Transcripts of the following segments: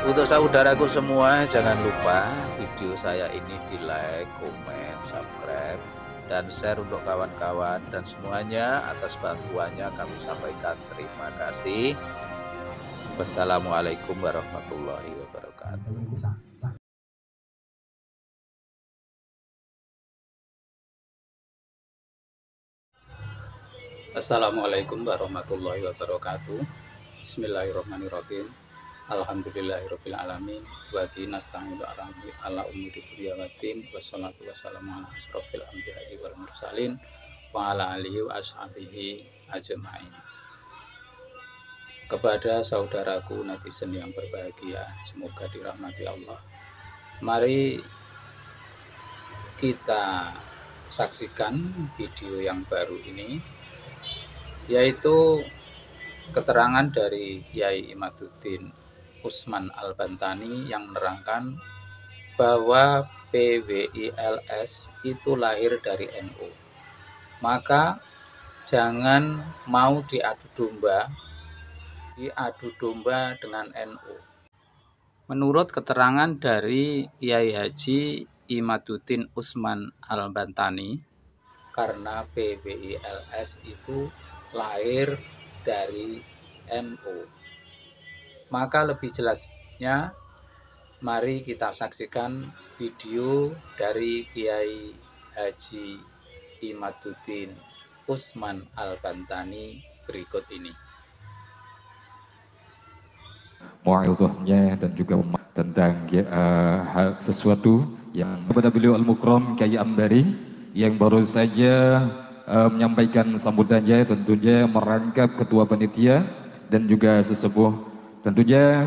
Untuk saudaraku semua, jangan lupa video saya ini di like, komen, subscribe, dan share untuk kawan-kawan dan semuanya. Atas bantuannya kami sampaikan terima kasih. Wassalamualaikum warahmatullahi wabarakatuh. Assalamualaikum warahmatullahi wabarakatuh. Bismillahirrahmanirrahim. Alhamdulillahirabbil alamin wa bihi nasta'inu ala umuri dunya waddin. Wassalatu wassalamu ala asrofil anbiya'i wal mursalin wa ala alihi wa ashabihi ajma'in. Kepada saudaraku netizen yang berbahagia, semoga dirahmati Allah. Mari kita saksikan video yang baru ini, yaitu keterangan dari Kiai Imaduddin Usman Al-Bantani yang menerangkan bahwa PWILS itu lahir dari NU. Maka jangan mau diadu domba dengan NU. Menurut keterangan dari Kiai Haji Imaduddin Usman Al-Bantani, karena PWILS itu lahir dari NU, maka lebih jelasnya mari kita saksikan video dari Kiai Haji Imaduddin Usman Al-Bantani berikut ini. Mu'idhahnya dan juga tentang sesuatu yang kepada beliau Al-Mukram Kiai Ambari yang baru saja menyampaikan sambutannya, tentunya merangkap ketua panitia dan juga sesepuh. Tentunya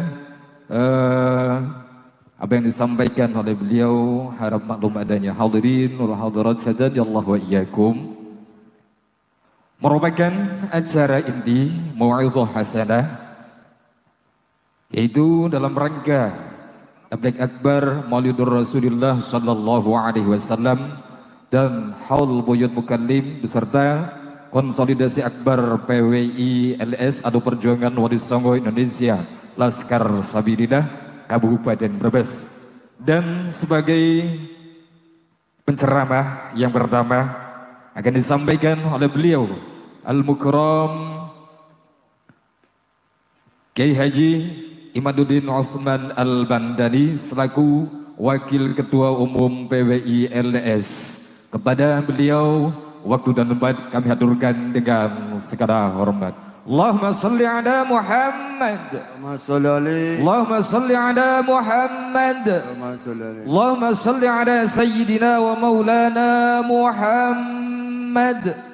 apa yang disampaikan oleh beliau harap maklum adanya. Hadirin wal hadirat hadadallahu wa iyyakum, merupakan acara inti Mau'izah Hasanah, yaitu dalam rangka Tabligh Akbar Maulidur Rasulullah sallallahu alaihi wasallam dan Haul Buyut Mukallim beserta konsolidasi akbar PWI LS atau Perjuangan Wali Songo Indonesia Laskar Sabilillah Kabupaten Brebes, dan sebagai penceramah yang pertama akan disampaikan oleh beliau Al-Mukram Kiai Haji Imaduddin Usman Al-Bantani selaku Wakil Ketua Umum PWI LS. Kepada beliau waktu dan tempat kami haturkan dengan segala hormat. Allahumma salli ala Muhammad. Allahumma salli ala Muhammad. Allahumma salli ala Sayyidina wa Maulana Muhammad.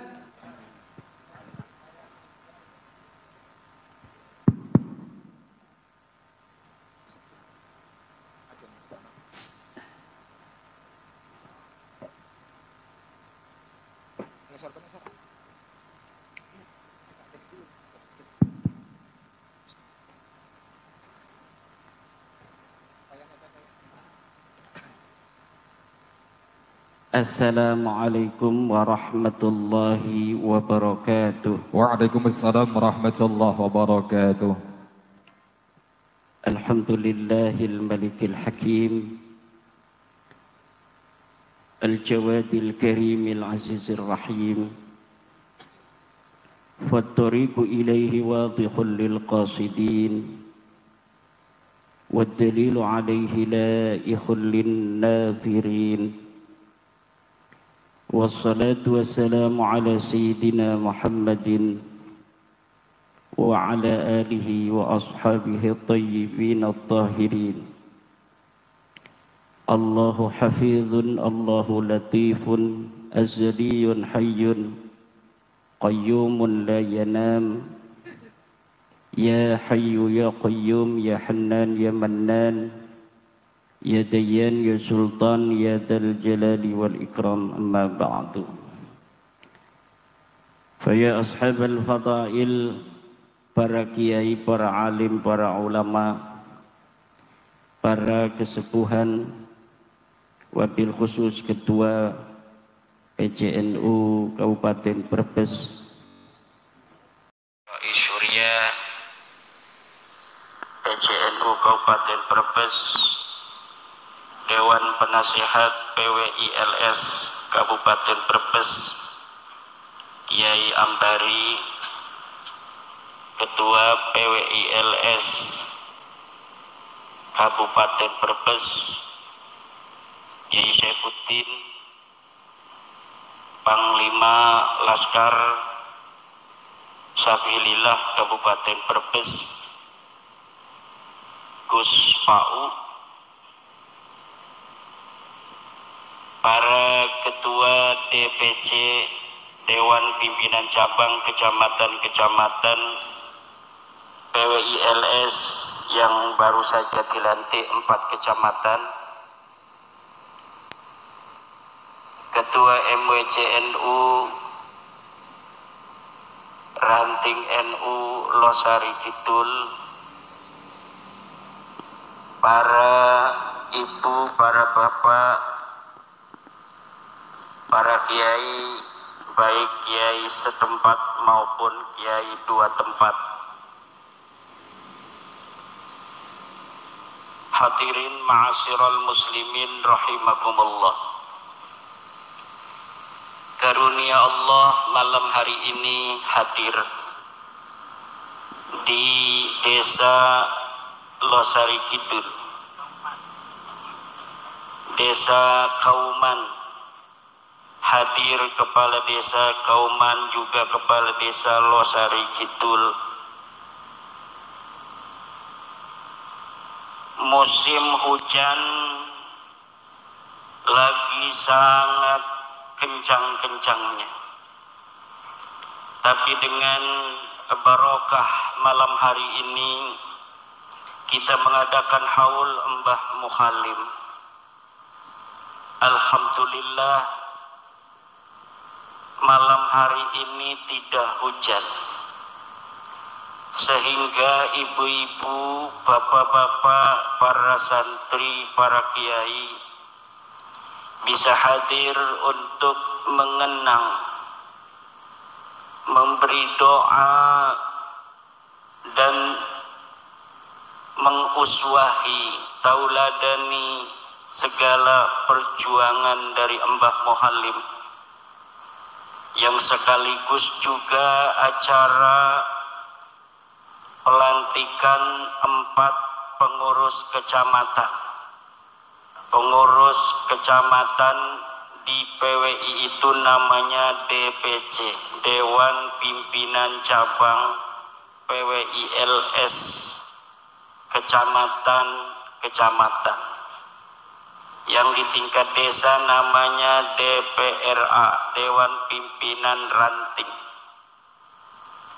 Assalamualaikum warahmatullahi wabarakatuh. Waalaikumsalam warahmatullahi wabarakatuh. Alhamdulillahil malikil hakim, al-jawadil karimil azizir rahim, fattariqu ilaihi wadihul lil qasidin, waddalilu alaihi laihul lin nadhirin. Wassalatu wassalamu ala Sayyidina Muhammadin wa ala alihi wa ashabihi at-tayyibin at-tahirin. Allahu hafizun, Allahu latifun, azaliyun hayyun, qayyumun la yanam. Ya hayyu ya qayyum, ya hannan ya mannan, ya Dayyan, ya Sultan, ya Dzal Jalali wal Ikram, amma ba'du. Faya ashabal fadail, para kiai, para alim, para ulama, para kesepuhan, wabil khusus ketua PCNU Kabupaten Brebes, Surya, PCNU Kabupaten Brebes, Dewan Penasihat PWILS Kabupaten Brebes, Kiai Ambari, Ketua PWILS Kabupaten Brebes, Kiai Saifuddin, Panglima Laskar Sabilillah Kabupaten Brebes, Gus Pau, para ketua DPC Dewan Pimpinan Cabang Kecamatan-Kecamatan PWILS yang baru saja dilantik 4 kecamatan, Ketua MWCNU Ranting NU Losari Kidul, para ibu, para bapak, para kiai, baik kiai setempat maupun kiai 2 tempat. Hadirin ma'asyiral muslimin rahimakumullah. Karunia Allah malam hari ini hadir di Desa Losari Kidul, Desa Kauman. Hadir Kepala Desa Kauman, juga Kepala Desa Losari Kidul. Musim hujan lagi sangat kencang-kencangnya, tapi dengan barokah malam hari ini kita mengadakan haul Mbah Mukhalim. Alhamdulillah malam hari ini tidak hujan, sehingga ibu-ibu, bapak-bapak, para santri, para kiai bisa hadir untuk mengenang, memberi doa, dan menguswahi, tauladani segala perjuangan dari Mbah Mukhalim, yang sekaligus juga acara pelantikan 4 pengurus kecamatan. Pengurus kecamatan di PWI itu namanya DPC, Dewan Pimpinan Cabang PWILS kecamatan-kecamatan. Yang di tingkat desa namanya DPRA, Dewan Pimpinan Ranting.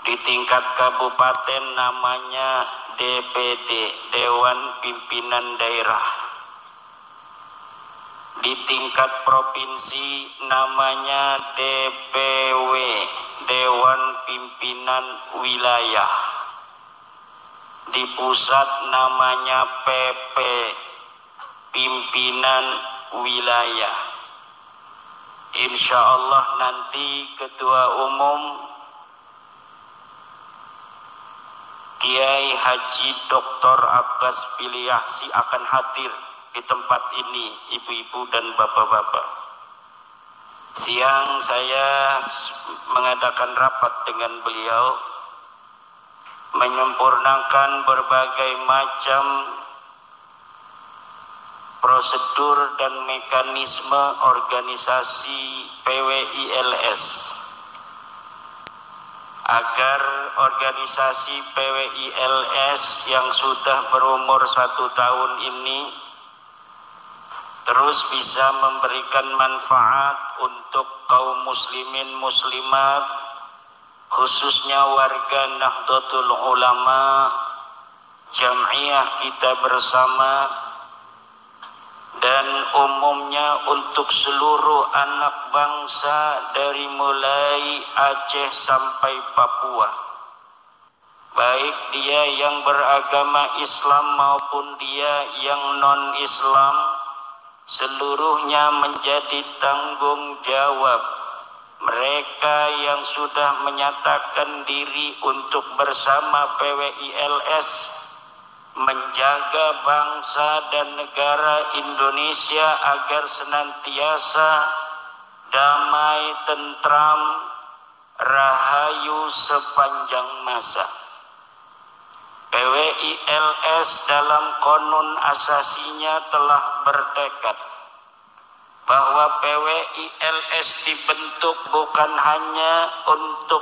Di tingkat kabupaten namanya DPD, Dewan Pimpinan Daerah. Di tingkat provinsi namanya DPW, Dewan Pimpinan Wilayah. Di pusat namanya PP, Pimpinan Wilayah. Insya Allah nanti Ketua Umum Kiai Haji Dr. Abbas Piliahsi akan hadir di tempat ini, ibu-ibu dan bapak-bapak. Siang saya mengadakan rapat dengan beliau, menyempurnakan berbagai macam prosedur dan mekanisme organisasi PWILS, agar organisasi PWILS yang sudah berumur 1 tahun ini terus bisa memberikan manfaat untuk kaum muslimin muslimat, khususnya warga Nahdlatul Ulama, Jam'iyah Kita Bersama, dan umumnya untuk seluruh anak bangsa dari mulai Aceh sampai Papua, baik dia yang beragama Islam maupun dia yang non-Islam, seluruhnya menjadi tanggung jawab mereka yang sudah menyatakan diri untuk bersama PWILS, menjaga bangsa dan negara Indonesia agar senantiasa damai, tentram, rahayu sepanjang masa. PWI LS dalam konun asasinya telah bertekad bahwa PWI LS dibentuk bukan hanya untuk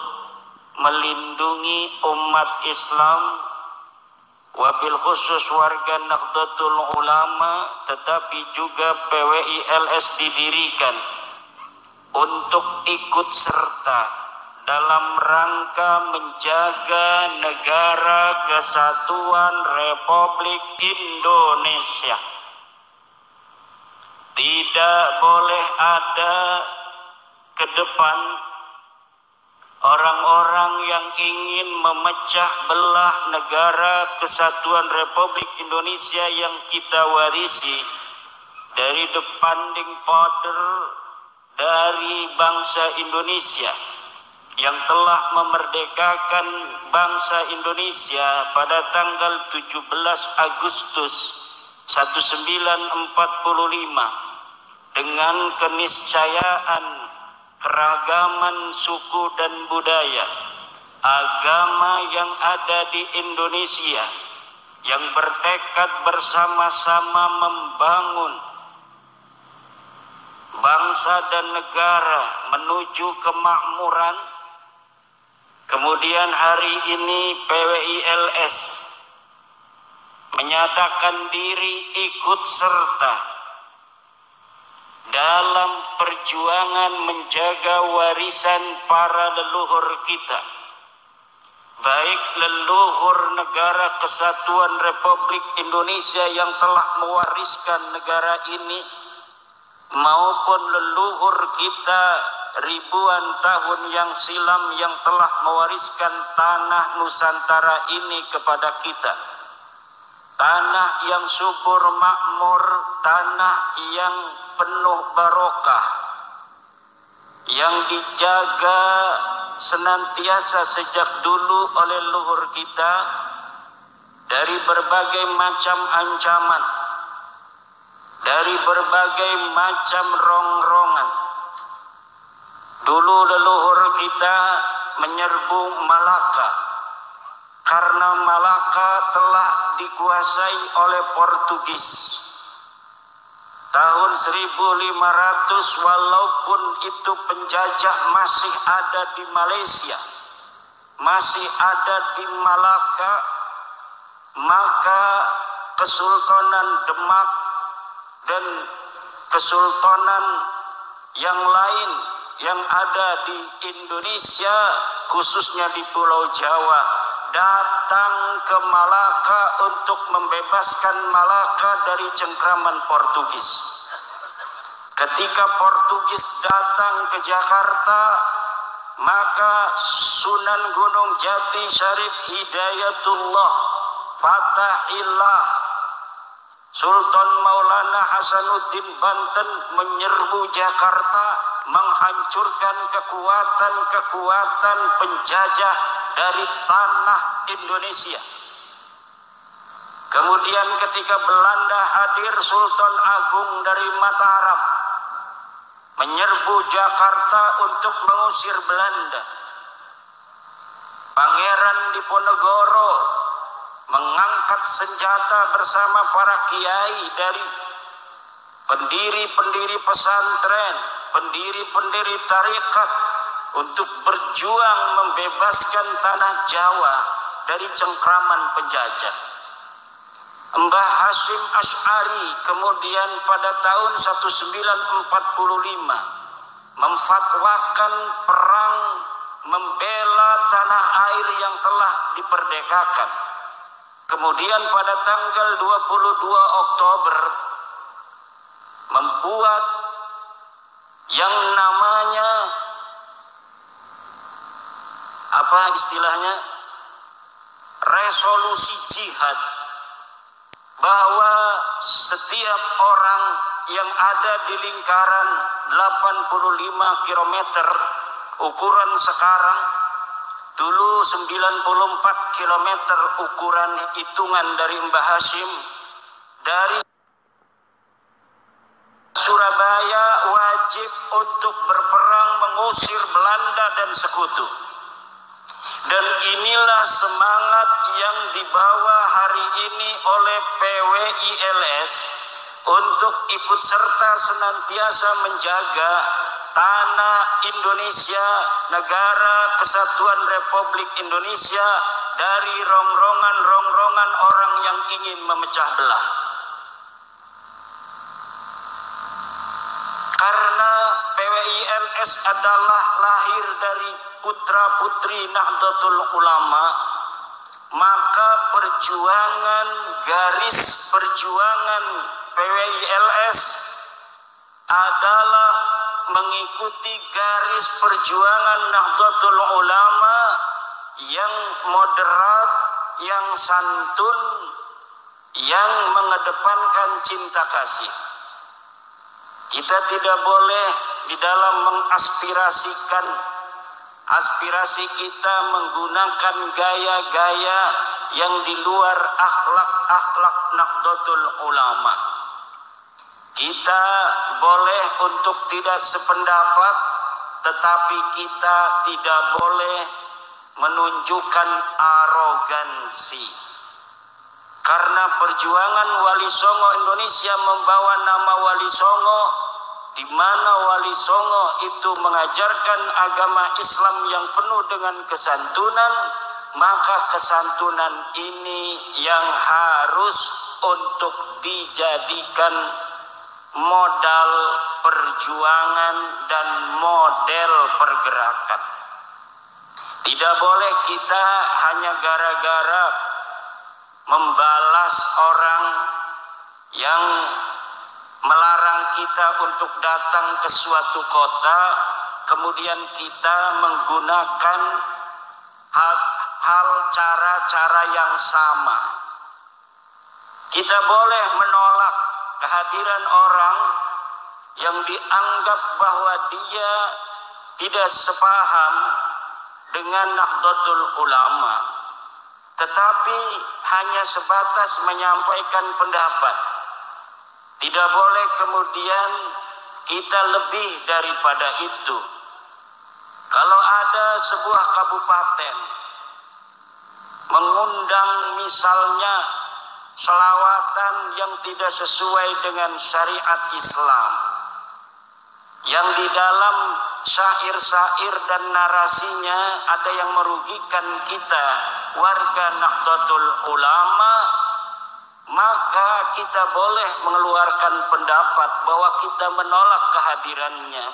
melindungi umat Islam, wabil khusus warga Nahdlatul Ulama, tetapi juga PWI LS didirikan untuk ikut serta dalam rangka menjaga negara kesatuan Republik Indonesia. Tidak boleh ada ke depan orang-orang yang ingin memecah belah negara kesatuan Republik Indonesia yang kita warisi dari the founding father dari bangsa Indonesia, yang telah memerdekakan bangsa Indonesia pada tanggal 17 Agustus 1945 dengan keniscayaan keragaman suku dan budaya, agama yang ada di Indonesia, yang bertekad bersama-sama membangun bangsa dan negara menuju kemakmuran. Kemudian hari ini PWI LS menyatakan diri ikut serta dalam perjuangan menjaga warisan para leluhur kita, baik leluhur negara kesatuan Republik Indonesia yang telah mewariskan negara ini, maupun leluhur kita ribuan tahun yang silam yang telah mewariskan tanah Nusantara ini kepada kita. Tanah yang subur makmur, tanah yang penuh barokah, yang dijaga senantiasa sejak dulu oleh leluhur kita dari berbagai macam ancaman, dari berbagai macam rongrongan. Dulu leluhur kita menyerbu Malaka karena Malaka telah dikuasai oleh Portugis. Tahun 1500 walaupun itu penjajah masih ada di Malaysia, masih ada di Malaka, maka Kesultanan Demak dan kesultanan yang lain yang ada di Indonesia, khususnya di Pulau Jawa, datang ke Malaka untuk membebaskan Malaka dari cengkraman Portugis. Ketika Portugis datang ke Jakarta, maka Sunan Gunung Jati Syarif Hidayatullah Fatahillah Sultan Maulana Hasanuddin Banten menyerbu Jakarta, menghancurkan kekuatan-kekuatan penjajah dari tanah Indonesia. Kemudian ketika Belanda hadir, Sultan Agung dari Mataram menyerbu Jakarta untuk mengusir Belanda. Pangeran Diponegoro mengangkat senjata bersama para kiai dari pendiri-pendiri pesantren, pendiri-pendiri tarekat untuk berjuang membebaskan tanah Jawa dari cengkraman penjajah. Mbah Hasyim Asy'ari kemudian pada tahun 1945 memfatwakan perang membela tanah air yang telah diperdekakan. Kemudian pada tanggal 22 Oktober membuat yang namanya apa istilahnya, resolusi jihad, bahwa setiap orang yang ada di lingkaran 85 km ukuran sekarang Dulu 94 km ukuran hitungan dari Mbah Hashim. Dari Surabaya wajib untuk berperang mengusir Belanda dan sekutu. Dan inilah semangat yang dibawa hari ini oleh PWILS untuk ikut serta senantiasa menjaga tanah Indonesia, negara kesatuan Republik Indonesia dari rongrongan-rongrongan orang yang ingin memecah belah. Karena PWILS adalah lahir dari putra-putri Nahdlatul Ulama, maka garis perjuangan PWILS adalah mengikuti garis perjuangan Nahdlatul Ulama yang moderat, yang santun, yang mengedepankan cinta kasih. Kita tidak boleh di dalam mengaspirasikan aspirasi kita menggunakan gaya-gaya yang di luar akhlak-akhlak Nahdlatul Ulama. Kita boleh untuk tidak sependapat, tetapi kita tidak boleh menunjukkan arogansi. Karena perjuangan Wali Songo Indonesia membawa nama Wali Songo, di mana Wali Songo itu mengajarkan agama Islam yang penuh dengan kesantunan, maka kesantunan ini yang harus untuk dijadikan modal perjuangan dan model pergerakan. Tidak boleh kita hanya gara-gara membalas orang yang melarang kita untuk datang ke suatu kota, kemudian kita menggunakan hal cara-cara yang sama. Kita boleh menolak kehadiran orang yang dianggap bahwa dia tidak sepaham dengan Nahdlatul Ulama, tetapi hanya sebatas menyampaikan pendapat. Tidak boleh kemudian kita lebih daripada itu. Kalau ada sebuah kabupaten mengundang misalnya selawatan yang tidak sesuai dengan syariat Islam, yang di dalam syair-syair dan narasinya ada yang merugikan kita warga Nahdlatul Ulama, maka kita boleh mengeluarkan pendapat bahwa kita menolak kehadirannya.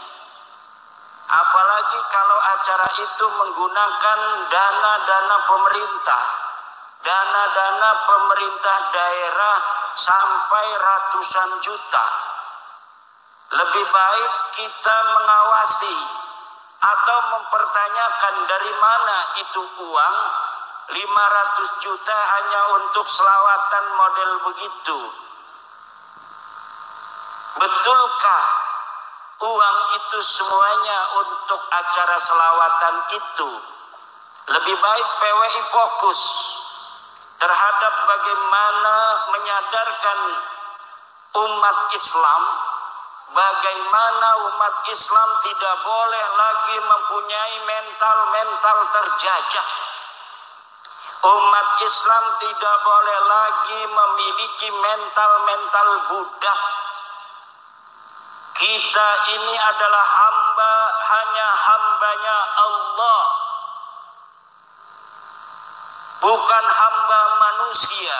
Apalagi kalau acara itu menggunakan dana-dana pemerintah, dana-dana pemerintah daerah sampai ratusan juta. Lebih baik kita mengawasi atau mempertanyakan dari mana itu uang 500 juta hanya untuk selawatan model begitu. Betulkah uang itu semuanya untuk acara selawatan itu? Lebih baik PWI fokus terhadap bagaimana menyadarkan umat Islam, bagaimana umat Islam tidak boleh lagi mempunyai mental terjajah. Umat Islam tidak boleh lagi memiliki mental budak. Kita ini adalah hamba, hanya hambanya Allah, bukan hamba manusia.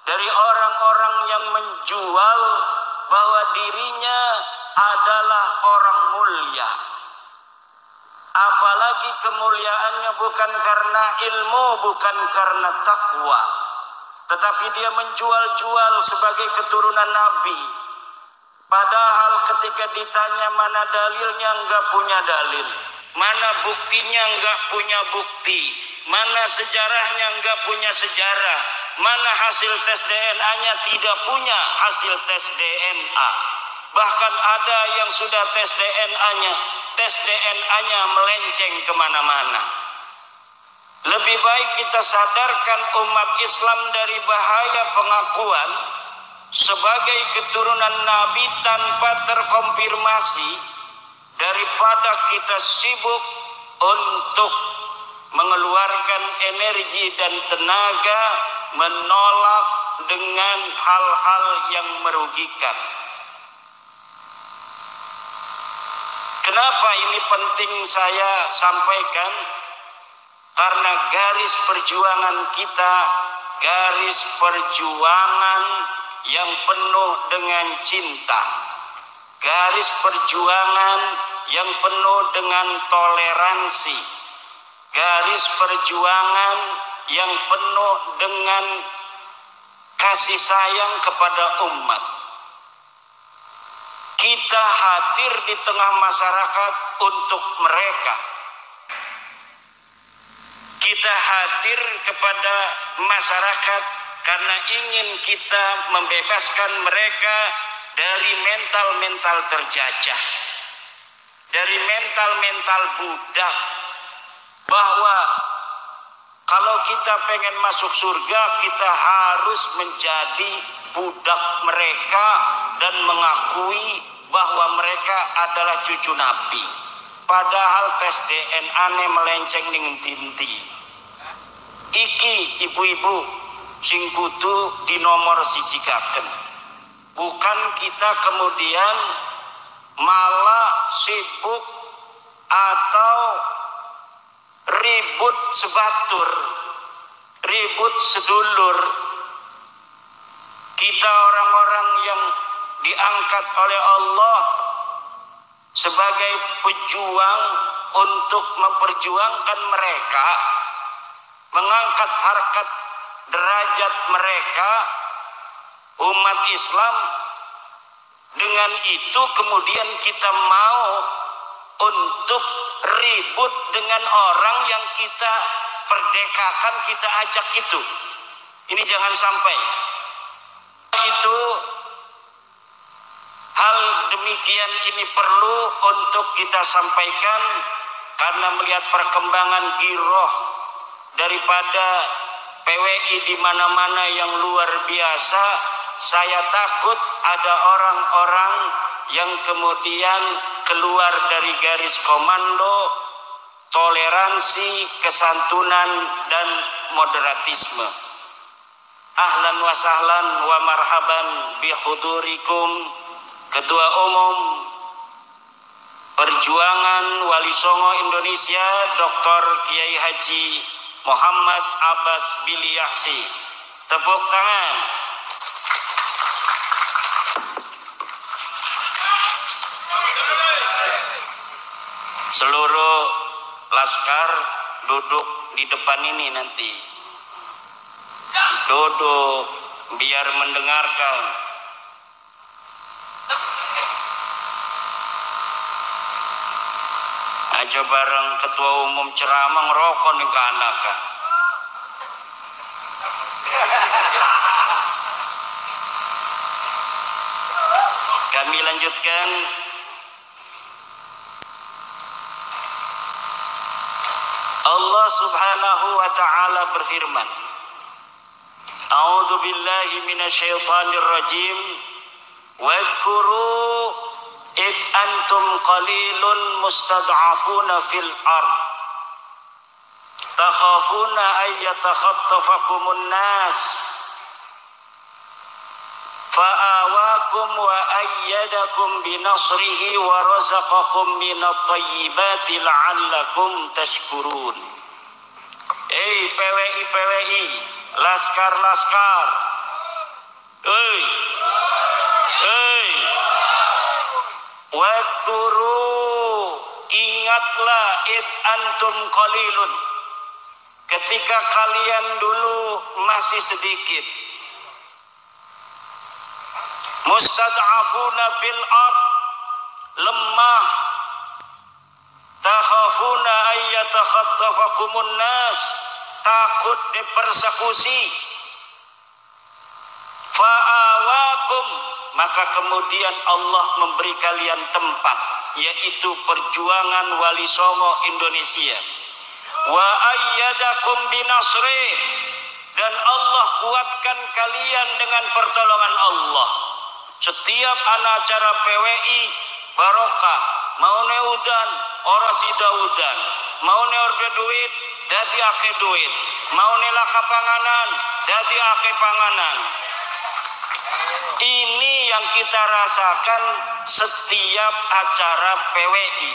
Dari orang-orang yang menjual bahwa dirinya adalah orang mulia, apalagi kemuliaannya bukan karena ilmu, bukan karena takwa, tetapi dia menjual-jual sebagai keturunan Nabi. Padahal ketika ditanya mana dalilnya, enggak punya dalil, mana buktinya, enggak punya bukti, mana sejarahnya, enggak punya sejarah, mana hasil tes DNA-nya, tidak punya hasil tes DNA. Bahkan ada yang sudah tes DNA-nya melenceng kemana-mana. Lebih baik kita sadarkan umat Islam dari bahaya pengakuan sebagai keturunan Nabi tanpa terkonfirmasi, daripada kita sibuk untuk mengeluarkan energi dan tenaga menolak dengan hal-hal yang merugikan. Kenapa ini penting saya sampaikan? Karena garis perjuangan kita, garis perjuangan yang penuh dengan cinta, garis perjuangan yang penuh dengan toleransi, garis perjuangan yang penuh dengan kasih sayang kepada umat. Kita hadir di tengah masyarakat untuk mereka. Kita hadir kepada masyarakat karena ingin kita membebaskan mereka dari mental-mental terjajah, dari mental-mental budak, bahwa kalau kita pengen masuk surga, kita harus menjadi budak mereka dan mengakui bahwa mereka adalah cucu Nabi. Padahal tes DNA melenceng ning tinti. Iki ibu-ibu sing kudu dinomor sijikaken. Bukan kita kemudian malah sibuk atau ribut sebatur, ribut sedulur. Kita orang-orang yang diangkat oleh Allah sebagai pejuang untuk memperjuangkan mereka, mengangkat harkat derajat mereka, umat Islam. Dengan itu kemudian kita mau untuk ribut dengan orang yang kita perdekakan, kita ajak itu. Ini jangan sampai. Itu hal demikian ini perlu untuk kita sampaikan, karena melihat perkembangan giroh daripada PWI di mana-mana yang luar biasa, saya takut ada orang-orang yang kemudian keluar dari garis komando, toleransi, kesantunan, dan moderatisme. Ahlan wa sahlan wa marhaban bi hudurikum Ketua Umum Perjuangan Wali Songo Indonesia Dr. Kiai Haji Muhammad Abbas Biliaksi. Tepuk tangan. Seluruh laskar duduk di depan ini nanti. Duduk biar mendengarkan. Aja bareng ketua umum ceramah ngerokok nih ke anak. Kami lanjutkan. Allah Subhanahu wa ta'ala berfirman, A'udzu billahi minasyaitonir rajim. Wadhkuru id antum qalilun mustad'afuna fil ard takhafuna ay yatakhattafakumun nas fa'awakum wa ayyadakum binasrihi wa razaqakum minat thayyibati la'allakum tashkurun. PWI, laskar-laskar, wadhkuru, ingatlah id antum qalilun, ketika kalian dulu masih sedikit, mustad'afuna fil ard, lemah, takhafuna ayyatakhattafakumun nas, takut dipersekusi, fa'awakum, maka kemudian Allah memberi kalian tempat, yaitu Perjuangan Wali Songo Indonesia. wa ayyadakum binasrih, dan Allah kuatkan kalian dengan pertolongan Allah. Setiap acara PWI barokah, mau neudan ora sida udan, mau orde duit dadi ake duit, mau laka panganan dadi ake panganan. Ini yang kita rasakan setiap acara PWI.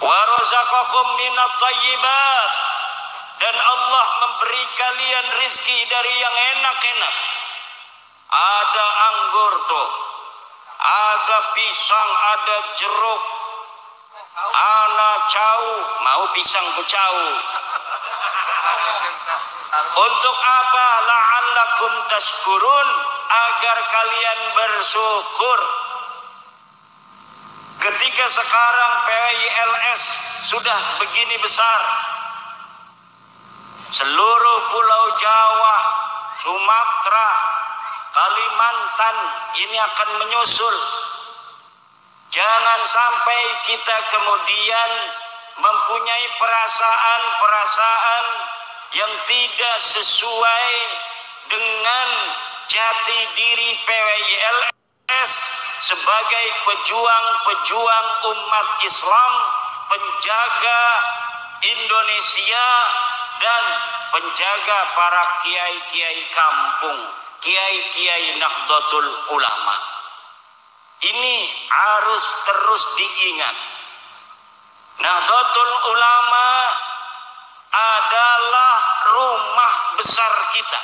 Wa razaqakum minat thayyibat, dan Allah memberi kalian rizki dari yang enak-enak. Ada anggur tuh, ada pisang, ada jeruk, ana cau, mau pisang becau. Untuk apa? La'allakum tashkurun, agar kalian bersyukur. Ketika sekarang PWILS sudah begini besar, seluruh pulau Jawa, Sumatera, Kalimantan ini akan menyusul. Jangan sampai kita kemudian mempunyai perasaan-perasaan yang tidak sesuai dengan jati diri PWILS sebagai pejuang-pejuang umat Islam, penjaga Indonesia dan penjaga para kiai-kiai kampung, kiai-kiai Nahdlatul Ulama. Ini harus terus diingat. Nahdlatul Ulama adalah rumah besar kita.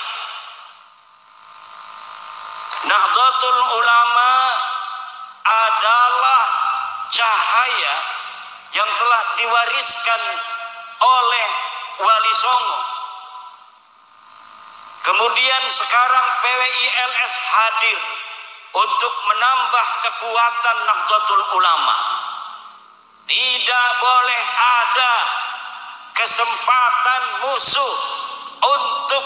Nahdlatul Ulama adalah cahaya yang telah diwariskan oleh Wali Songo. Kemudian sekarang PWILS hadir untuk menambah kekuatan Nahdlatul Ulama. Tidak boleh ada kesempatan musuh untuk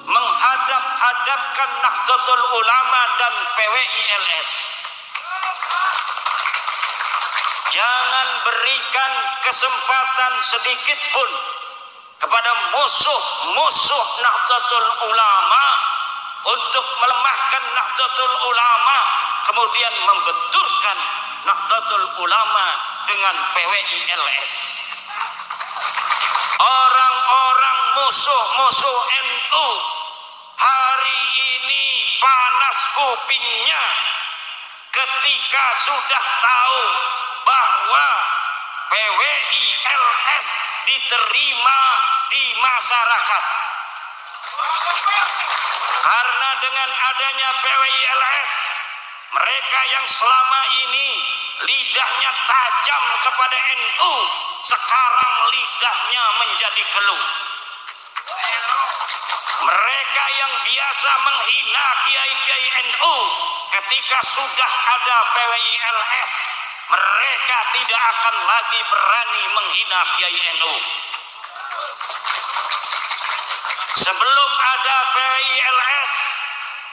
menghadap-hadapkan Nahdlatul Ulama dan PWILS. Jangan berikan kesempatan sedikit pun kepada musuh-musuh Nahdlatul Ulama untuk melemahkan Nahdlatul Ulama, kemudian membenturkan Nahdlatul Ulama dengan PWILS. Orang-orang musuh-musuh NU hari ini panas kupingnya ketika sudah tahu bahwa PWILS diterima di masyarakat. Karena dengan adanya PWILS, mereka yang selama ini lidahnya tajam kepada NU, sekarang lidahnya menjadi keluh. Mereka yang biasa menghina kiai-kiai NU, ketika sudah ada PWILS, mereka tidak akan lagi berani menghina kiai NU. Sebelum ada PWILS,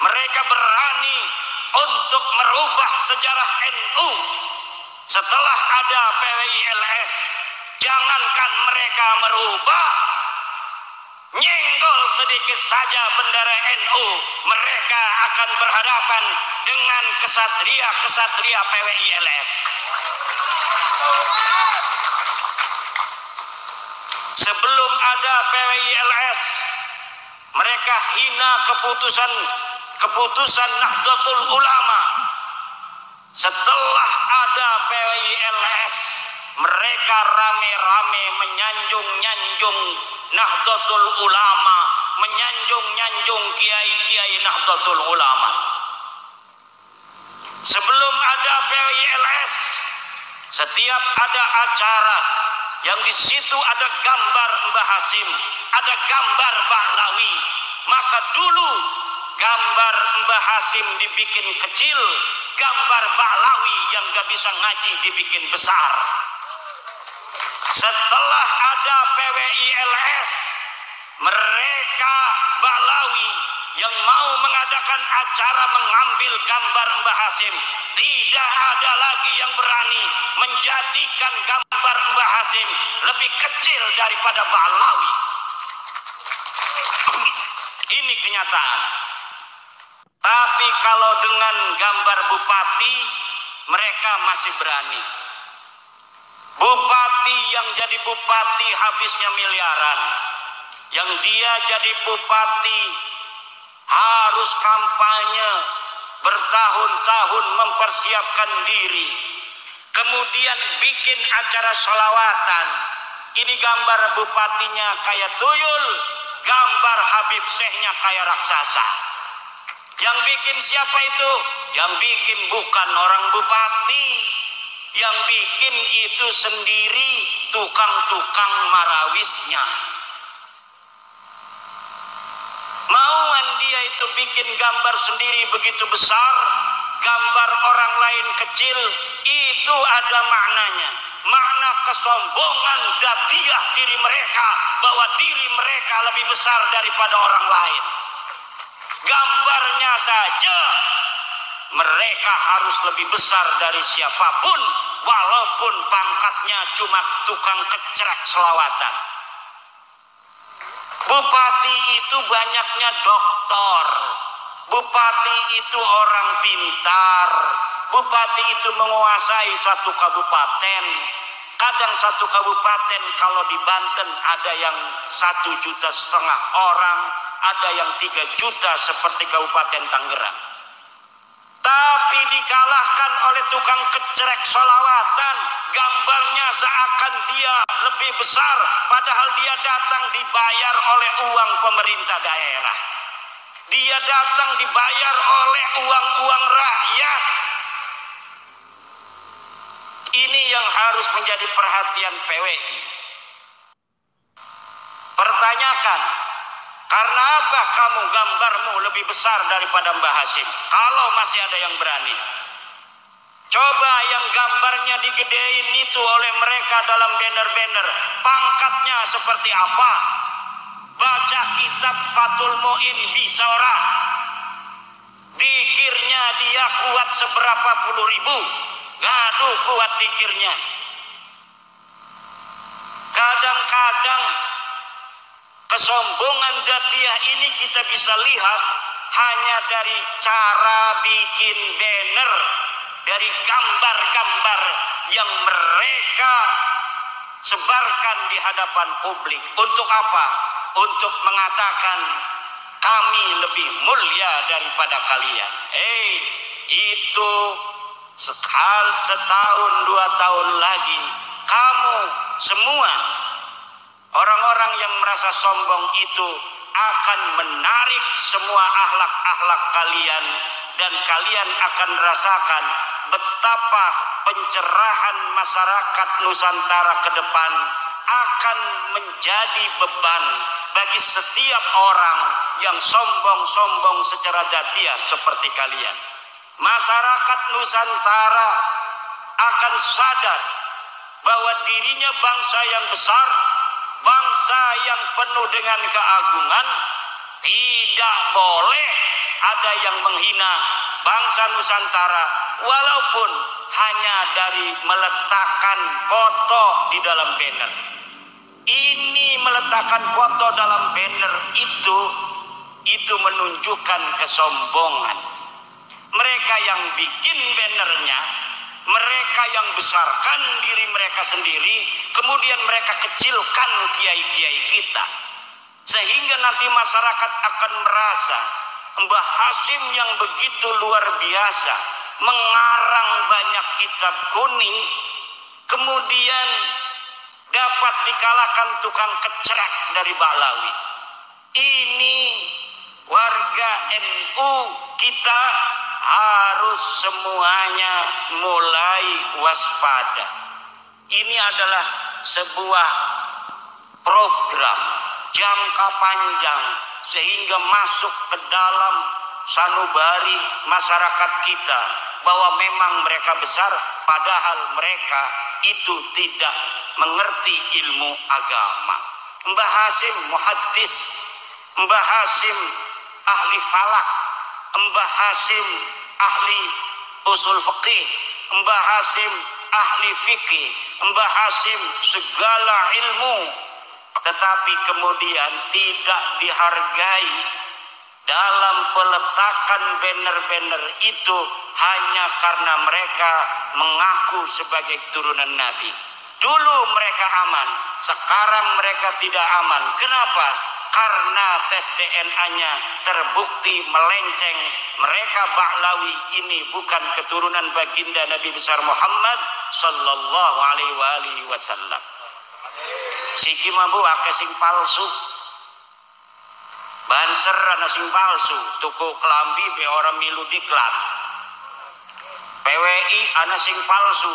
mereka berani untuk merubah sejarah NU. Setelah ada PWILS, jangankan mereka merubah, nyenggol sedikit saja bendera NU, mereka akan berhadapan dengan kesatria-kesatria PWILS. Sebelum ada PWILS, mereka hina keputusan Nahdlatul Ulama. Setelah ada PWILS, mereka rame-rame menyanjung-nyanjung Nahdlatul Ulama, menyanjung-nyanjung kiai-kiai Nahdlatul Ulama. Sebelum ada PWILS, setiap ada acara yang di situ ada gambar Mbah Hasim, ada gambar Bahlawi, maka dulu gambar Mbah Hasim dibikin kecil, gambar Bahlawi yang gak bisa ngaji dibikin besar. Setelah ada PWILS, mereka Bahlawi yang mau mengadakan acara mengambil gambar Mbah Hasim. Tidak ada lagi yang berani menjadikan gambar Mbah Hasim lebih kecil daripada Ba'alawi. Ini kenyataan. Tapi kalau dengan gambar bupati, mereka masih berani. Bupati yang jadi bupati habisnya miliaran. Yang dia jadi bupati harus kampanye bertahun-tahun mempersiapkan diri. Kemudian bikin acara sholawatan. Ini gambar bupatinya kayak tuyul, gambar Habib Syekhnya kayak raksasa. Yang bikin siapa itu? Yang bikin bukan orang bupati. Yang bikin itu sendiri tukang-tukang marawisnya. Mauan dia itu bikin gambar sendiri begitu besar, gambar orang lain kecil, itu ada maknanya. Makna kesombongan dzatiyah diri mereka, bahwa diri mereka lebih besar daripada orang lain. Gambarnya saja mereka harus lebih besar dari siapapun, walaupun pangkatnya cuma tukang kecrek selawatan. Bupati itu banyaknya doktor, bupati itu orang pintar, bupati itu menguasai suatu kabupaten. Kadang satu kabupaten kalau di Banten ada yang 1,5 juta orang, ada yang 3 juta seperti Kabupaten Tangerang. Tapi dikalahkan oleh tukang kecrek sholawatan. Gambarnya seakan dia lebih besar, padahal dia datang dibayar oleh uang pemerintah daerah. Dia datang dibayar oleh uang-uang rakyat. Ini yang harus menjadi perhatian PWI. Pertanyakan, karena apa kamu gambarmu lebih besar daripada Mbah Hasim? Kalau masih ada yang berani. Coba yang gambarnya digedein itu oleh mereka dalam banner-banner. Pangkatnya seperti apa? Baca kitab Fathul Mu'in bisa ora? Dikirnya dia kuat seberapa puluh ribu. Gaduh kuat dikirnya. Kadang-kadang kesombongan dzatiyah ini kita bisa lihat hanya dari cara bikin banner, dari gambar-gambar yang mereka sebarkan di hadapan publik. Untuk apa? Untuk mengatakan kami lebih mulia daripada kalian. Itu setahun 2 tahun lagi kamu semua orang-orang yang merasa sombong itu akan menarik semua akhlak-akhlak kalian, dan kalian akan rasakan betapa pencerahan masyarakat Nusantara ke depan akan menjadi beban bagi setiap orang yang sombong-sombong secara dzatiyah seperti kalian. Masyarakat Nusantara akan sadar bahwa dirinya bangsa yang besar, bangsa yang penuh dengan keagungan. Tidak boleh ada yang menghina bangsa Nusantara, walaupun hanya dari meletakkan foto di dalam banner. Ini meletakkan foto dalam banner itu menunjukkan kesombongan. Mereka yang bikin bannernya, mereka yang besarkan diri mereka sendiri, kemudian mereka kecilkan kiai-kiai kita, sehingga nanti masyarakat akan merasa Mbah Hasim yang begitu luar biasa mengarang banyak kitab kuning, kemudian dapat dikalahkan tukang kecrek dari Ba'alawi. Ini warga NU kita harus semuanya mulai waspada. Ini adalah sebuah program jangka panjang sehingga masuk ke dalam sanubari masyarakat kita bahwa memang mereka besar, padahal mereka itu tidak mengerti ilmu agama. Mbah Hasim muhaddis, Mbah Hasim ahli falak, Mbah Hasim ahli usul fikih, Mbah Hasim ahli fikih, Mbah Hasim segala ilmu, tetapi kemudian tidak dihargai dalam peletakan banner-banner itu hanya karena mereka mengaku sebagai turunan Nabi. Dulu mereka aman, sekarang mereka tidak aman. Kenapa? Karena tes DNA-nya terbukti melenceng. Mereka Ba'lawi ini bukan keturunan baginda Nabi besar Muhammad sallallahu alaihi wasallam. Siki mambu ake sing palsu, banser ana sing palsu, tuku kelambi be orang milu diklat. PWI ana sing palsu,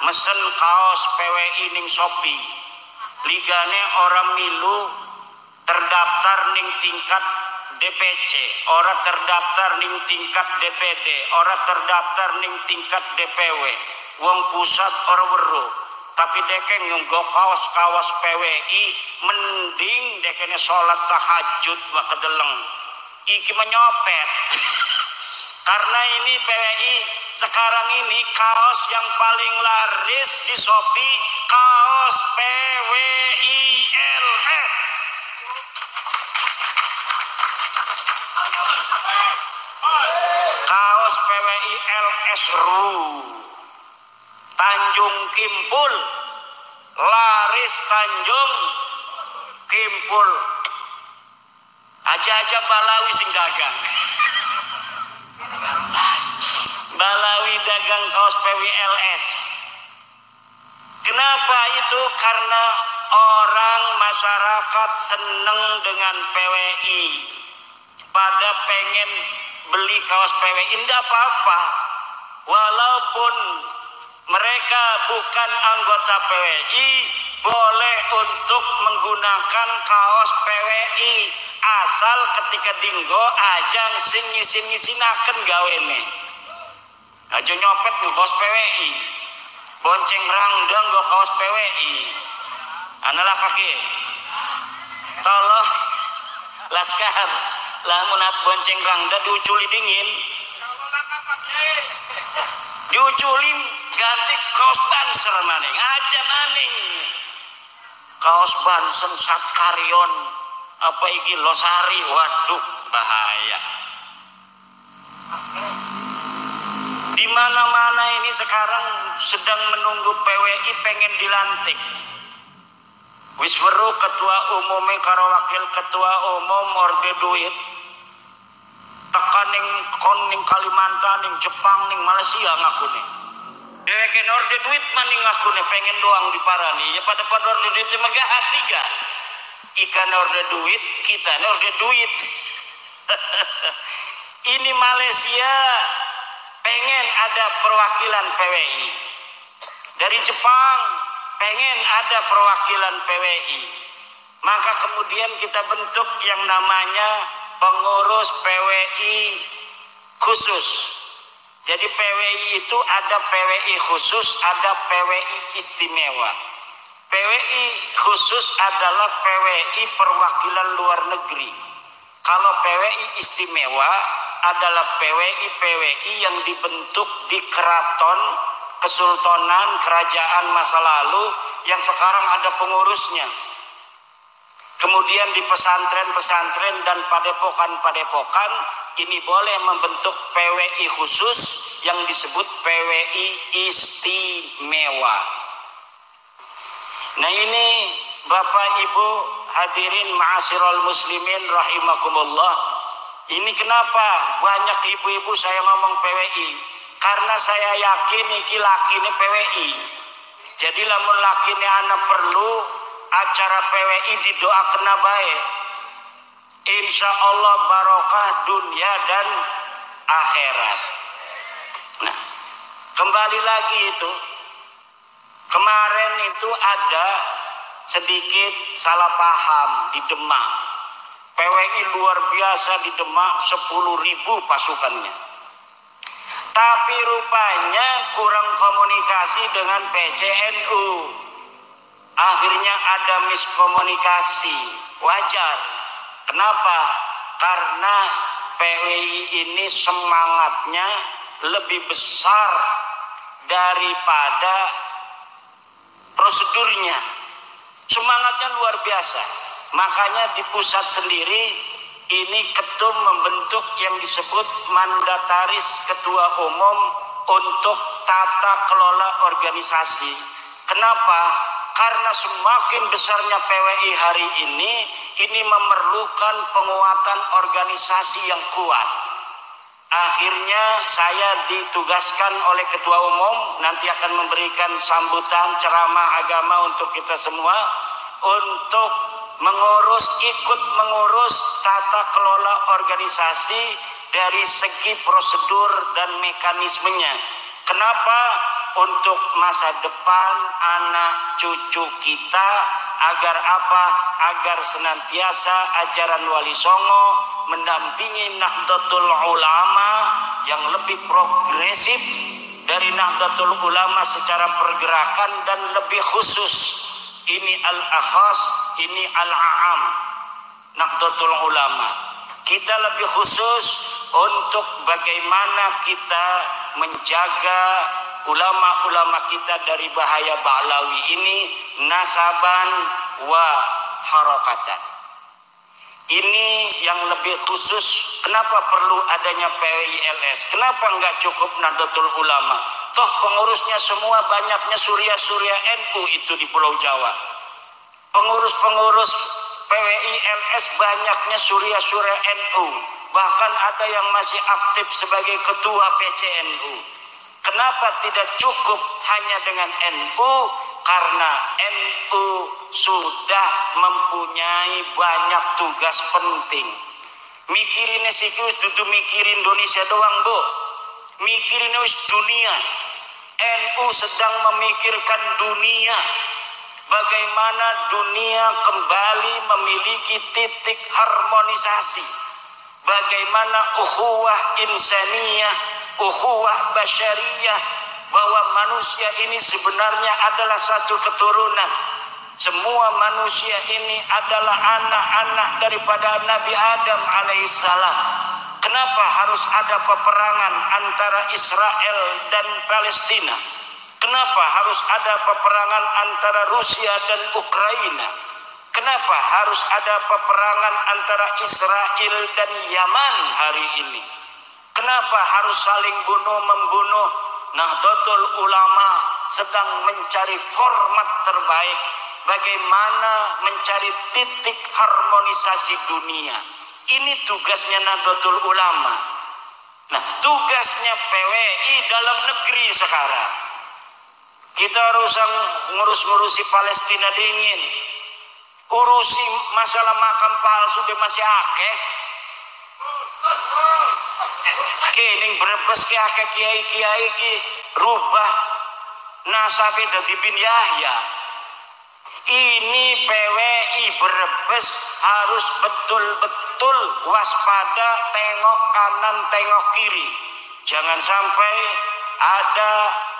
mesen kaos PWI ning Shopee, ligane orang milu terdaftar ning tingkat DPC, orang terdaftar ning tingkat DPD, orang terdaftar ning tingkat DPW, wong pusat orang weruh. Tapi dekeng nggo kaos PWI mending dekene sholat tahajud wa kedeleng. Iki menyopet. Karena ini PWI sekarang ini kaos yang paling laris di Shopee kaos PWI LS. Kaos PWI LS RU Tanjung Kimpul, laris Tanjung Kimpul. Aja-aja Balawi sing dagang. Balawi dagang kaos PWLS. Kenapa itu? Karena orang masyarakat seneng dengan PWI. Pada pengen beli kaos PWI, tidak apa-apa. Walaupun mereka bukan anggota PWI, boleh untuk menggunakan kaos PWI asal ketika dinggo ajang sing ngisin-ngisinaken gawene. Aja nyopet nggo kaos PWI, bonceng rangdang nggo kaos PWI. Analah kaki, tolong laskar, lamun bonceng rangda diuculi dingin, diuculi ganti kaos banser maning, aja maning kaos banser Satkarion apa iki Losari, waduh bahaya. Di mana-mana ini sekarang sedang menunggu PWI pengen dilantik. Wis weruh ketua umumnya karo wakil ketua umum orde duit. Tekan ning Kalimantan, ning Jepang, ning Malaysia ngakune. Dheweke orde duit maning ngakune pengen doang diparani. Ya pada orde duit megah tiga. Ikan orde duit, kita orde duit. Ini Malaysia pengen ada perwakilan PWI. Dari Jepang pengen ada perwakilan PWI. Maka kemudian kita bentuk yang namanya pengurus PWI khusus. Jadi PWI itu ada PWI khusus, ada PWI istimewa. PWI khusus adalah PWI perwakilan luar negeri. Kalau PWI istimewa adalah PWI yang dibentuk di keraton, kesultanan, kerajaan masa lalu yang sekarang ada pengurusnya. Kemudian di pesantren-pesantren dan padepokan-padepokan ini boleh membentuk PWI khusus yang disebut PWI istimewa. Nah ini Bapak Ibu hadirin ma'asyiral muslimin rahimakumullah. Ini kenapa banyak ibu-ibu saya ngomong PWI? Karena saya yakin iki lakine PWI. Jadi lamun lakine anak perlu acara PWI didoakan baik. Insya Allah barokah dunia dan akhirat. Nah, kembali lagi itu. Kemarin itu ada sedikit salah paham di Demak. PWI luar biasa di Demak 10.000 pasukannya. Tapi rupanya kurang komunikasi dengan PCNU. Akhirnya ada miskomunikasi. Wajar. Kenapa? Karena PWI ini semangatnya lebih besar daripada prosedurnya. Semangatnya luar biasa. Makanya di pusat sendiri ini ketum membentuk yang disebut mandataris ketua umum untuk tata kelola organisasi. Kenapa? Karena semakin besarnya PWI hari ini memerlukan penguatan organisasi yang kuat. Akhirnya saya ditugaskan oleh ketua umum, nanti akan memberikan sambutan ceramah agama untuk kita semua, untuk ikut mengurus tata kelola organisasi dari segi prosedur dan mekanismenya. Kenapa? Untuk masa depan anak cucu kita, agar apa? Agar senantiasa ajaran Wali Songo mendampingi Nahdlatul Ulama yang lebih progresif dari Nahdlatul Ulama secara pergerakan, dan lebih khusus ini al-akhas, ini al-a'am, Nahdlatul Ulama. Kita lebih khusus untuk bagaimana kita menjaga ulama-ulama kita dari bahaya Ba'lawi ini, nasaban wa harakatan. Ini yang lebih khusus. Kenapa perlu adanya PWILS? Kenapa enggak cukup Nahdlatul Ulama? Toh pengurusnya semua banyaknya surya-surya NU itu di Pulau Jawa. Pengurus-pengurus PWILS banyaknya surya-surya NU. Bahkan ada yang masih aktif sebagai ketua PCNU. Kenapa tidak cukup hanya dengan NU? Karena NU sudah mempunyai banyak tugas penting. Mikirin siku itu mikirin Indonesia doang, Bu. Mikirin dunia. NU sedang memikirkan dunia. Bagaimana dunia kembali memiliki titik harmonisasi. Bagaimana ukhuwah insaniyah, ukhuwah basyariyah, bahwa manusia ini sebenarnya adalah satu keturunan. Semua manusia ini adalah anak-anak daripada Nabi Adam alaihissalam. Kenapa harus ada peperangan antara Israel dan Palestina? Kenapa harus ada peperangan antara Rusia dan Ukraina? Kenapa harus ada peperangan antara Israel dan Yaman hari ini? Kenapa harus saling bunuh-membunuh? Nahdlatul Ulama sedang mencari format terbaik bagaimana mencari titik harmonisasi dunia. Ini tugasnya Nahdlatul Ulama. Nah, tugasnya PWI dalam negeri sekarang. Kita harus ngurus-ngurusi Palestina dingin. Urusi masalah makam palsu masih akeh. Kening Brebes ki akeh kiai-kiai ki rubah nasabe dadi bin Yahya. Ini PWI Brebes harus betul-betul waspada, tengok kanan, tengok kiri. Jangan sampai ada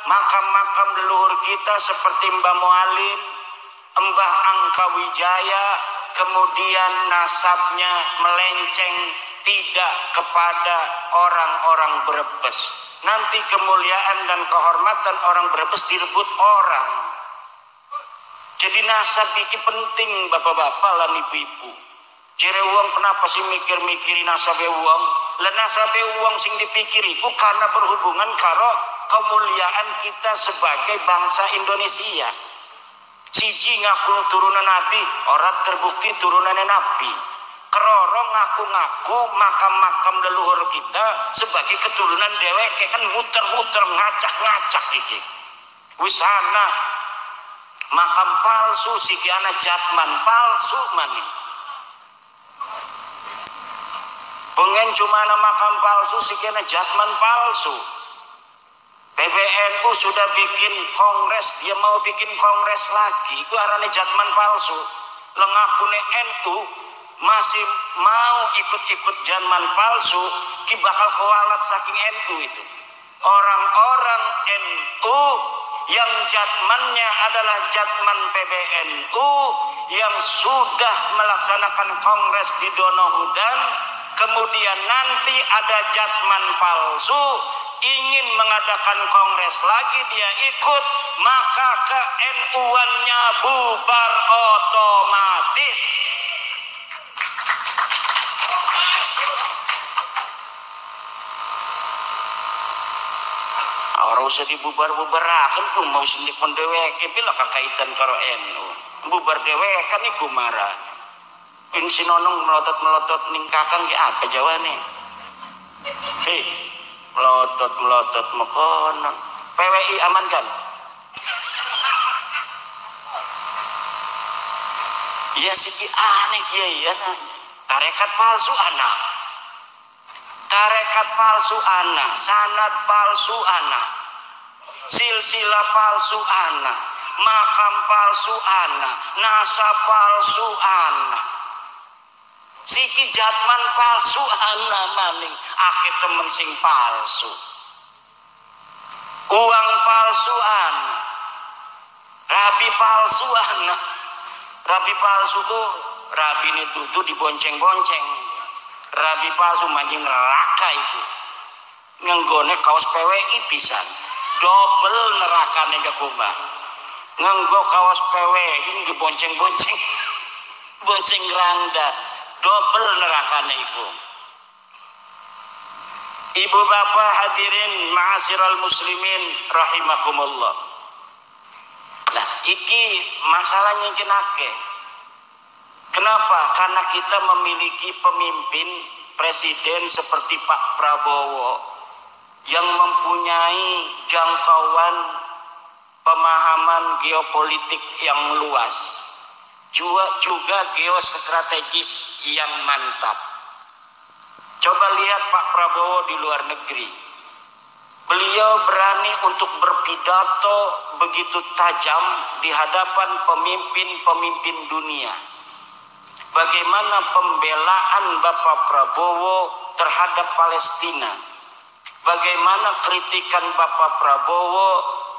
makam-makam leluhur kita seperti Mbah Mualim, Mbah Angka Wijaya, kemudian nasabnya melenceng tidak kepada orang-orang Brebes. Nanti kemuliaan dan kehormatan orang Brebes direbut orang. Jadi nasab ini penting, bapak-bapak lan ibu-ibu. Jere wong kenapa sih mikir-mikiri nasabe wong? Lah nasabe wong sing dipikiri ku karena berhubungan karo kemuliaan kita sebagai bangsa Indonesia. Siji ngaku turunan Nabi, ora terbukti turunan Nabi. Keroro ngaku-ngaku makam-makam leluhur kita sebagai keturunan dheweke, kan muter-muter ngacak-ngacak iki. Wis ana makam palsu siki ana jatman palsu mani. Pengen cuma ana makam palsu siki ana jatman palsu. PBNU sudah bikin kongres, dia mau bikin kongres lagi, itu arane jatman palsu. Lengakune NU masih mau ikut-ikut jatman palsu, ki bakal kewalat saking NU itu. Orang-orang NU yang jatmannya adalah jatman PBNU yang sudah melaksanakan kongres di Donohudan, kemudian nanti ada Jatman palsu, ingin mengadakan kongres lagi dia ikut, maka ke NU-annya bubar otomatis. Orang usah dibubar-bubarakan tuh mau sindik pendeweke bila kakaitan karo NU. Bubar dewekan iku marah. Pin sinonong melotot-melotot ning kakang ki apa jawane? Hei, melotot-melotot mekono. PWI amankan. Ya siki aneh kiai ana. Tarekat palsu ana. Tarekat palsu ana, sanad palsu ana. Silsilah palsu ana, makam palsu ana, nasab palsu ana. Siki Jatman palsu ana maning, akeh temen sing palsu. Uang palsu ana. Rabi palsu ana. Rabi palsu tuh rabi itu tuh dibonceng-bonceng. Rabi palsu manjing neraka itu. Ngenggone kaos PWI pisan. Double nerakane ke kumah. Ngenggo kaos PWI dibonceng-bonceng. Bonceng randa. Double nerakane iku. Ibu bapak hadirin ma'asyiral muslimin rahimakumullah. Nah, iki masalahnya kenake. Kenapa? Karena kita memiliki pemimpin presiden seperti Pak Prabowo yang mempunyai jangkauan pemahaman geopolitik yang luas, juga geostrategis yang mantap. Coba lihat Pak Prabowo di luar negeri. Beliau berani untuk berpidato begitu tajam di hadapan pemimpin-pemimpin dunia. Bagaimana pembelaan Bapak Prabowo terhadap Palestina? Bagaimana kritikan Bapak Prabowo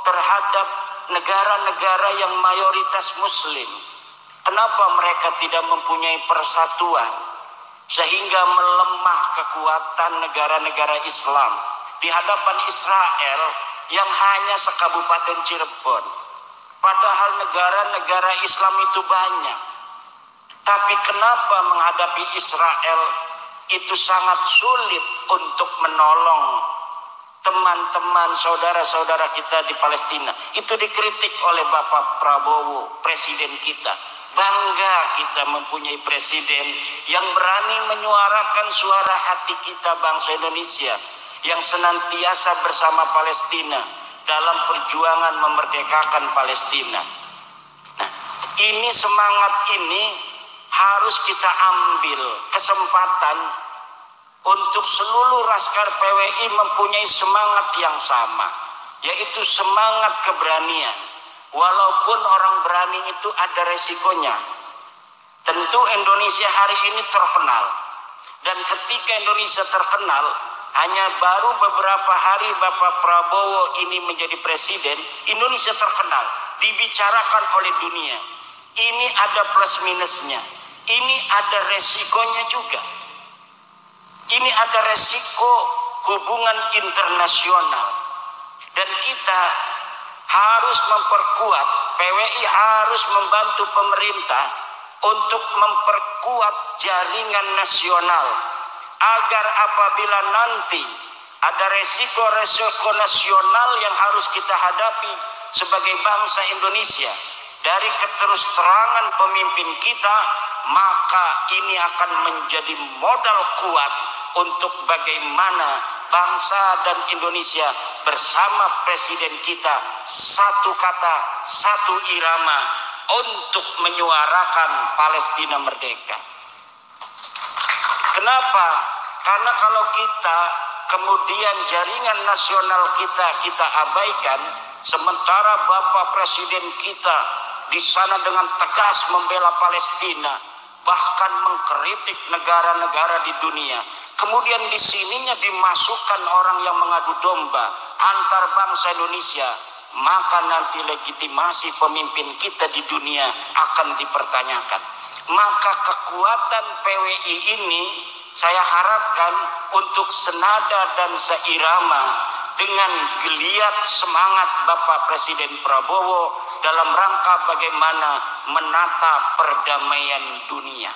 terhadap negara-negara yang mayoritas Muslim? Kenapa mereka tidak mempunyai persatuan sehingga melemah kekuatan negara-negara Islam di hadapan Israel yang hanya sekabupaten Cirebon? Padahal negara-negara Islam itu banyak. Tapi kenapa menghadapi Israel itu sangat sulit untuk menolong teman-teman saudara-saudara kita di Palestina? Itu dikritik oleh Bapak Prabowo, presiden kita. Bangga kita mempunyai presiden yang berani menyuarakan suara hati kita bangsa Indonesia yang senantiasa bersama Palestina dalam perjuangan memerdekakan Palestina. Nah, ini semangat ini harus kita ambil kesempatan untuk seluruh laskar PWI mempunyai semangat yang sama, yaitu semangat keberanian. Walaupun orang berani itu ada resikonya. Tentu Indonesia hari ini terkenal, dan ketika Indonesia terkenal, hanya baru beberapa hari Bapak Prabowo ini menjadi presiden, Indonesia terkenal, dibicarakan oleh dunia. Ini ada plus minusnya. Ini ada resikonya juga. Ini ada resiko hubungan internasional. Dan kita harus memperkuat, PWI harus membantu pemerintah untuk memperkuat jaringan nasional. Agar apabila nanti ada resiko-resiko nasional yang harus kita hadapi sebagai bangsa Indonesia dari keterus-terangan pemimpin kita, maka ini akan menjadi modal kuat untuk bagaimana bangsa dan Indonesia bersama presiden kita satu kata, satu irama untuk menyuarakan Palestina merdeka. Kenapa? Karena kalau kita kemudian jaringan nasional kita abaikan, sementara Bapak Presiden kita di sana dengan tegas membela Palestina, bahkan mengkritik negara-negara di dunia. Kemudian di sininya dimasukkan orang yang mengadu domba antar bangsa Indonesia, maka nanti legitimasi pemimpin kita di dunia akan dipertanyakan. Maka kekuatan PWI ini Saya harapkan untuk senada dan seirama dengan geliat semangat Bapak Presiden Prabowo dalam rangka bagaimana menata perdamaian dunia.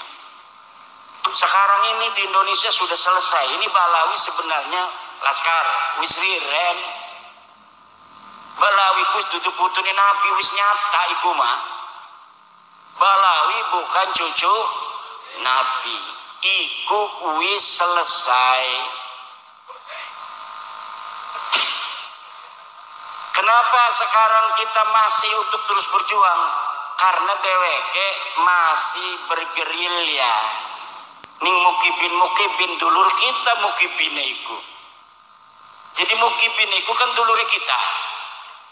Sekarang ini di Indonesia sudah selesai. Ini Balawi sebenarnya laskar, wis riren. Balawi kus tutup putune Nabi wis nyata iku mah. Balawi bukan cucu Nabi. Iku wis selesai. Kenapa sekarang kita masih untuk terus berjuang? Karena dheweke masih bergerilya. Ning mukibin dulur kita mukibine iku. Jadi mukibine iku kan dulure kita.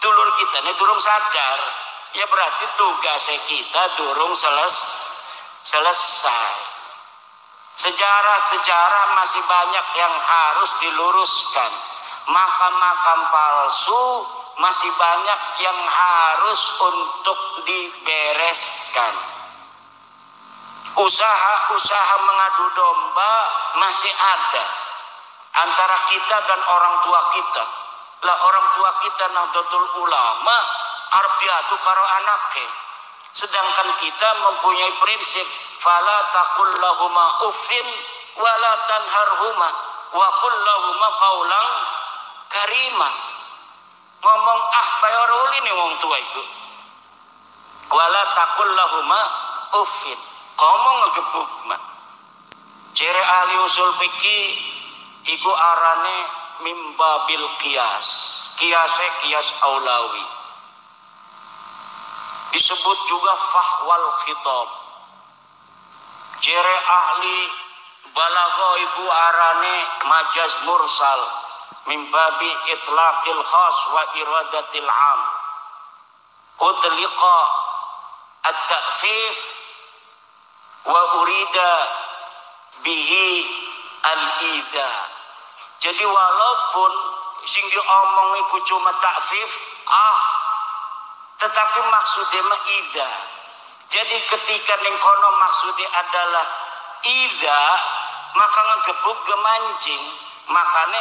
Dulur kita ini durung sadar. Ya berarti tugasnya kita durung selesai. Sejarah-sejarah masih banyak yang harus diluruskan. Makam-makam palsu masih banyak yang harus untuk dibereskan. Usaha-usaha mengadu domba masih ada antara kita dan orang tua kita. Lah orang tua kita Nahdlatul Ulama arep diadu karo anake. Sedangkan kita mempunyai prinsip fala taqul lahuma uffin wala tanharhuma wa qul lahuma qaulan karima. Ngomong bayar uli nih wong tua itu. Wala taqul lahuma uffin. Ngomong ngegebuk mah. Ciri ahli usul fikih iku arane mimbabil qiyas. Qiyas aulawi. Disebut juga fahwal khitab. Ciri ahli balagha iku arane majaz mursal mimbabi itlaqil khas wa iradatil am. Utliqa at-ta'fif wa urida bihi al-ida. Jadi walaupun sing diomong iku cuma ta'fif tetapi maksudnya mah ida. Jadi ketika ning kono maksudnya adalah ida, maka ngegebuk gemancing. Makanya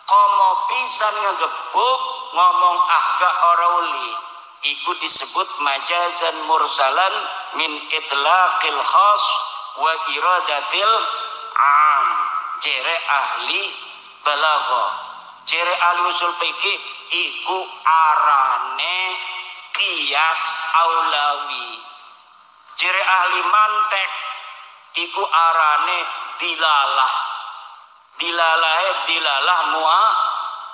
komo pisan ngegebuk ngomong gak ora uli. Iku disebut majazan mursalan min itlaqil khas wa iradatil am. Ciri ahli balagha. Ciri ahli usul fikih iku arane qiyas aulawi. Ciri ahli mantek iku arane dilalah. Dilalah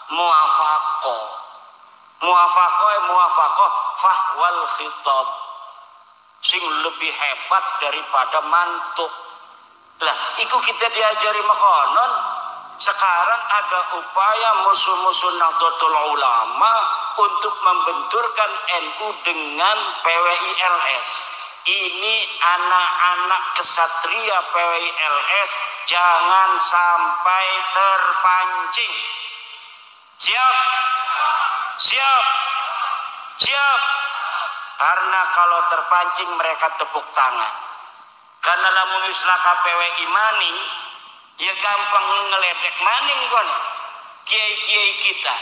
muafaqah. Muafaqah fahwal khitab. Sing lebih hebat daripada mantuk. Lah, iku kita diajari makonon. Sekarang ada upaya musuh-musuh Nahdlatul Ulama untuk membenturkan NU dengan PWILS. Ini anak-anak kesatria PWILS jangan sampai terpancing. Siap? Siap? Siap? Karena kalau terpancing mereka tepuk tangan. Karena lamun islah KPWI maning, ya gampang ngeledek maning kon. Kiai-kiai kita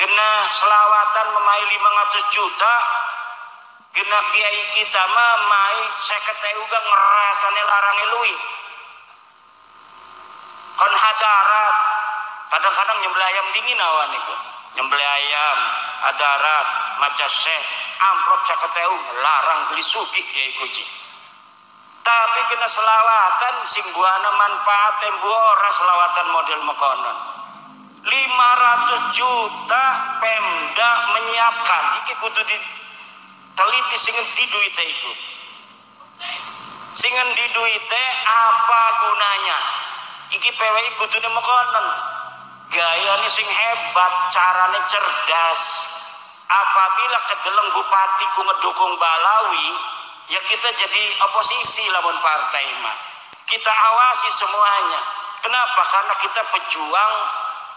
kena selawatan memai 500 juta, kena kiai kita mah mai 50.000 uga ngerasane larang luwi. Kon hadarat, kadang-kadang nyembelih ayam dingin awan itu. Nyembelih ayam, hadarat, maca syekh, amplop 50.000 larang beli sugih kiai kucing. Tapi kena selawatan sing buana manfaat ora selawatan model mekonon. 500 juta Pemda menyiapkan iki kudu diteliti sing di duite itu. Sing di duite apa gunanya? Iki PWI kudune mekonon. Gayane sing hebat, carane cerdas. Apabila kedeleng bupati ku ngedukung Balawi, ya kita jadi oposisi lawan partai mah. Kita awasi semuanya. Kenapa? Karena kita pejuang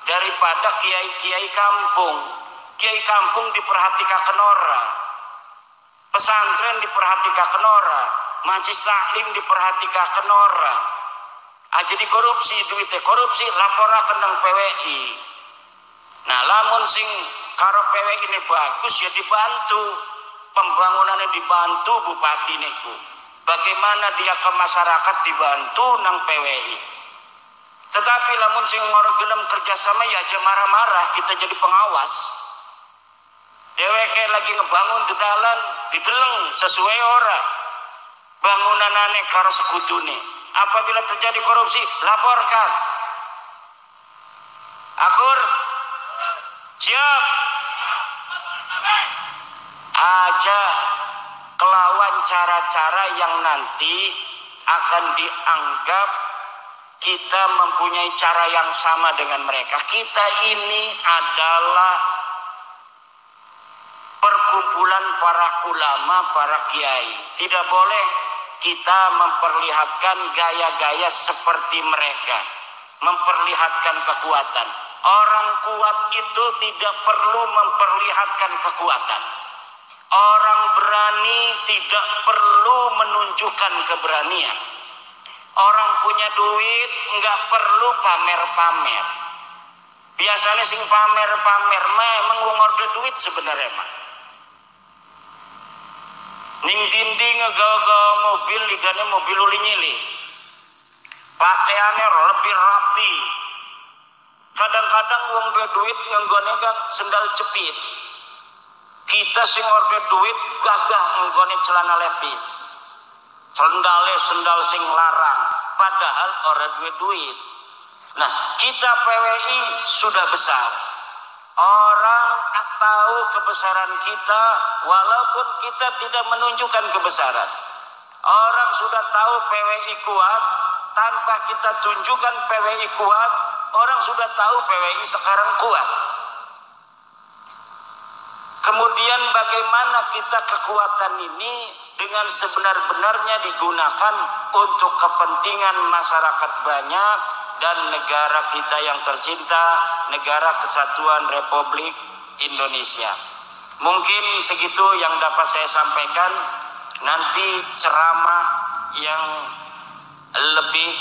daripada kiai-kiai kampung. Kiai kampung diperhatikan ora. Pesantren diperhatikan ora. Majelis taklim diperhatikan ora. jadi korupsi, duitnya korupsi, laporaken nang PWI. Nah, lamun sing karo PWI ini bagus ya dibantu, pembangunannya dibantu bupati niku. Bagaimana dia ke masyarakat dibantu nang PWI. Tetapi lamun sing ngoro gelem kerjasama ya aja marah-marah, kita jadi pengawas. Dheweke lagi ngebangun di dalan, dideleng sesuai ora bangunanane karo sekudune. Apabila terjadi korupsi, laporkan. Akur siap. Aja kelawan cara-cara yang nanti akan dianggap kita mempunyai cara yang sama dengan mereka. Kita ini adalah perkumpulan para ulama, para kiai. Tidak boleh kita memperlihatkan gaya-gaya seperti mereka, memperlihatkan kekuatan. Orang kuat itu tidak perlu memperlihatkan kekuatan. Orang berani tidak perlu menunjukkan keberanian. Orang punya duit nggak perlu pamer-pamer. Biasanya sing pamer-pamer memang wong orde duit sebenarnya mah. Ning dinding nggawa mobil ligane mobil uli nyili. Pakaiannya lebih rapi. Kadang-kadang wong duit nganggone kan sendal jepit. Kita sing orde duit gagah nganggone celana lepis. Sendal sing larang, padahal orang duit. Nah, kita PWI sudah besar. Orang tahu kebesaran kita walaupun kita tidak menunjukkan kebesaran. Orang sudah tahu PWI kuat tanpa kita tunjukkan PWI kuat. Orang sudah tahu PWI sekarang kuat. Kemudian bagaimana kita kekuatan ini dengan sebenar-benarnya digunakan untuk kepentingan masyarakat banyak dan negara kita yang tercinta, negara kesatuan Republik Indonesia. Mungkin segitu yang dapat saya sampaikan. Nanti ceramah yang lebih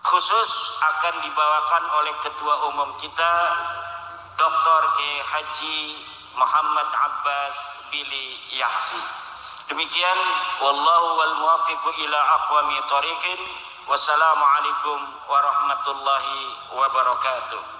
khusus akan dibawakan oleh Ketua Umum kita, Dr. Kiai Haji Muhammad Abbas Billy Yaksi. Demikian, wallahu wal muwaffiqu ila aqwami thoriqin. Wassalamualaikum warahmatullahi wabarakatuh.